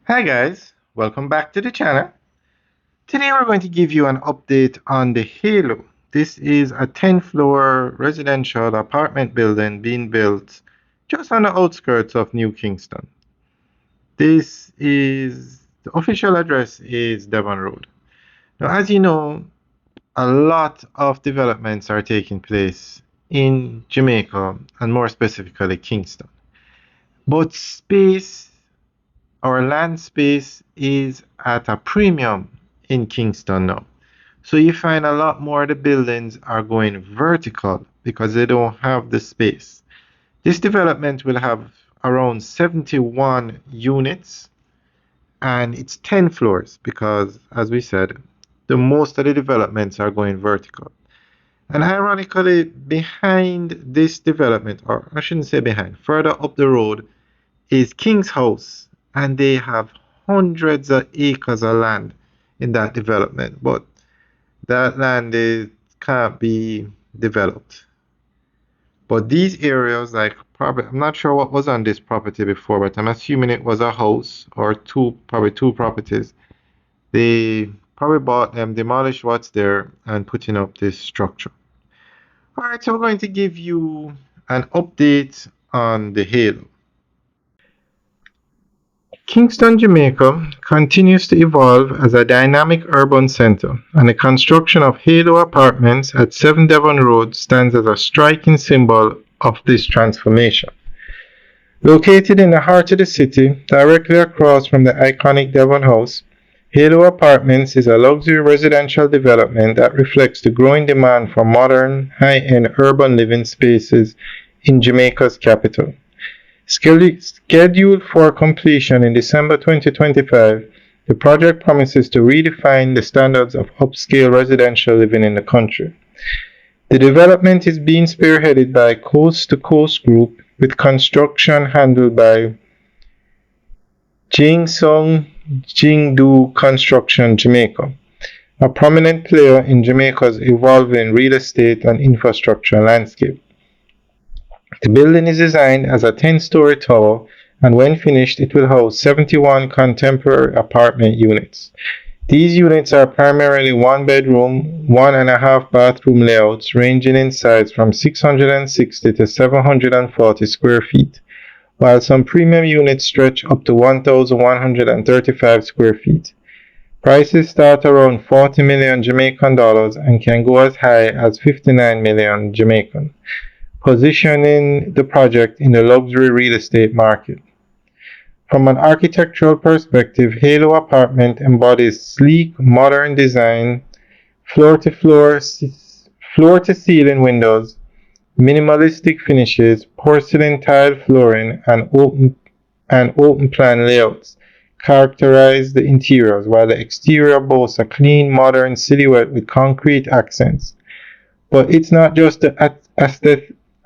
Hi guys, welcome back to the channel. Today we're going to give you an update on the Halo. This is a 10-floor residential apartment building being built just on the outskirts of New Kingston. The official address is Devon Road. Now, as you know, a lot of developments are taking place in Jamaica and more specifically Kingston. But land space is at a premium in Kingston now. So you find a lot more of the buildings are going vertical because they don't have the space. This development will have around 71 units and it's 10 floors because, as we said, the most of the developments are going vertical. And ironically, behind this development, or I shouldn't say behind, further up the road is King's House, and they have hundreds of acres of land in that development, but that land can't be developed. But these areas, like probably, I'm not sure what was on this property before, but I'm assuming it was a house or probably two properties. They probably bought them, demolished what's there, and putting up this structure. All right, so we're going to give you an update on the Halo. Kingston, Jamaica continues to evolve as a dynamic urban center, and the construction of Halo Apartments at 7 Devon Road stands as a striking symbol of this transformation. Located in the heart of the city, directly across from the iconic Devon House, Halo Apartments is a luxury residential development that reflects the growing demand for modern, high-end urban living spaces in Jamaica's capital. Scheduled for completion in December 2025, the project promises to redefine the standards of upscale residential living in the country. The development is being spearheaded by Coast to Coast Group, with construction handled by Jingsung Jingdu Construction Jamaica, a prominent player in Jamaica's evolving real estate and infrastructure landscape. The building is designed as a 10-story tower, and when finished, it will house 71 contemporary apartment units. These units are primarily one-bedroom, 1.5-bathroom layouts ranging in size from 660 to 740 square feet, while some premium units stretch up to 1,135 square feet. Prices start around 40 million Jamaican dollars and can go as high as 59 million Jamaican, positioning the project in the luxury real estate market. From an architectural perspective, Halo Apartment embodies sleek, modern design, floor-to-ceiling windows, minimalistic finishes, porcelain tiled flooring, and open-plan layouts characterize the interiors, while the exterior boasts a clean, modern silhouette with concrete accents. But it's not just the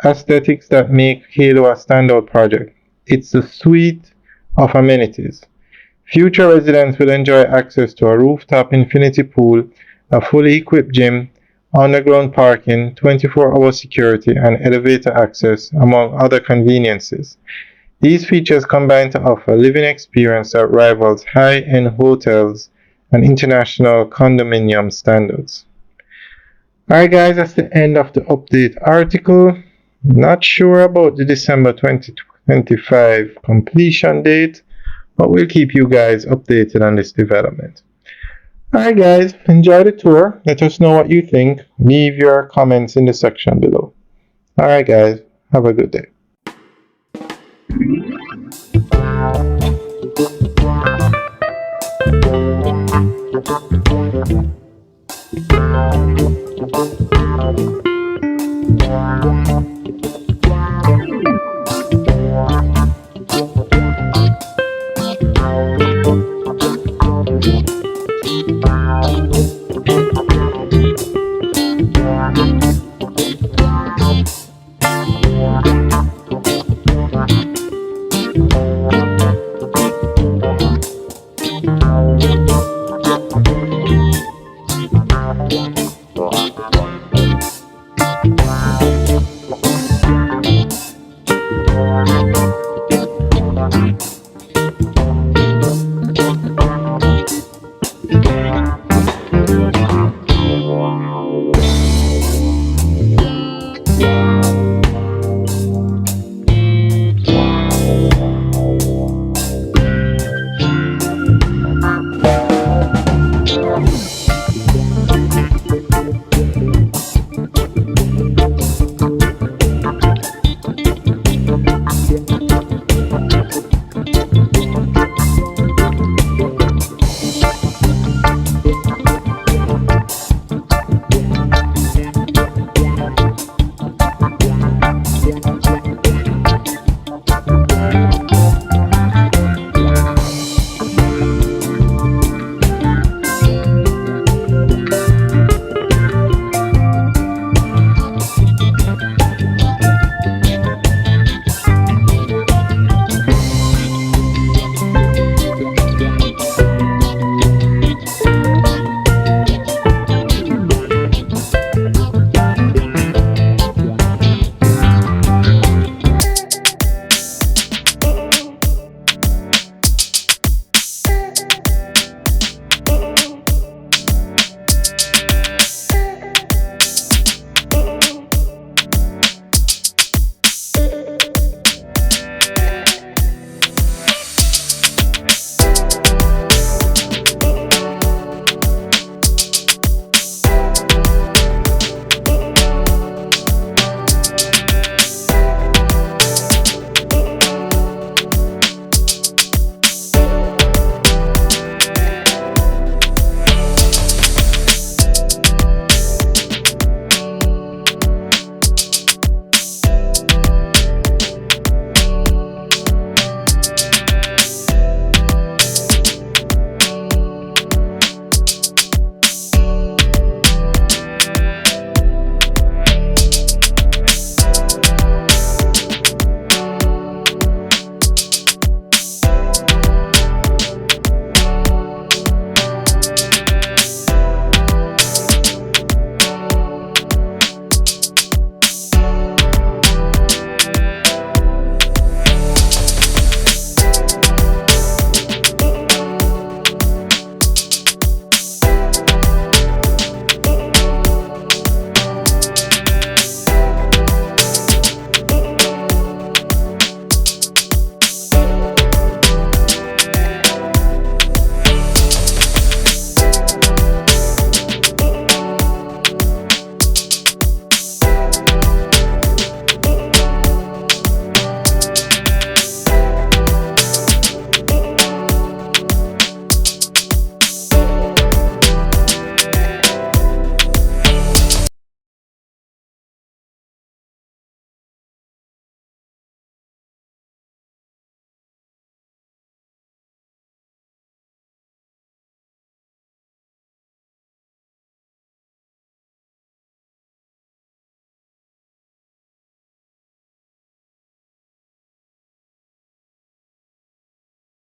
aesthetics that make Halo a standout project. It's the suite of amenities. Future residents will enjoy access to a rooftop infinity pool, a fully equipped gym, underground parking, 24-hour security, and elevator access, among other conveniences. These features combine to offer a living experience that rivals high-end hotels and international condominium standards. Alright guys, that's the end of the update article. Not sure about the December 2025 completion date, but we'll keep you guys updated on this development. Alright guys, enjoy the tour. Let us know what you think. Leave your comments in the section below. Alright guys, have a good day.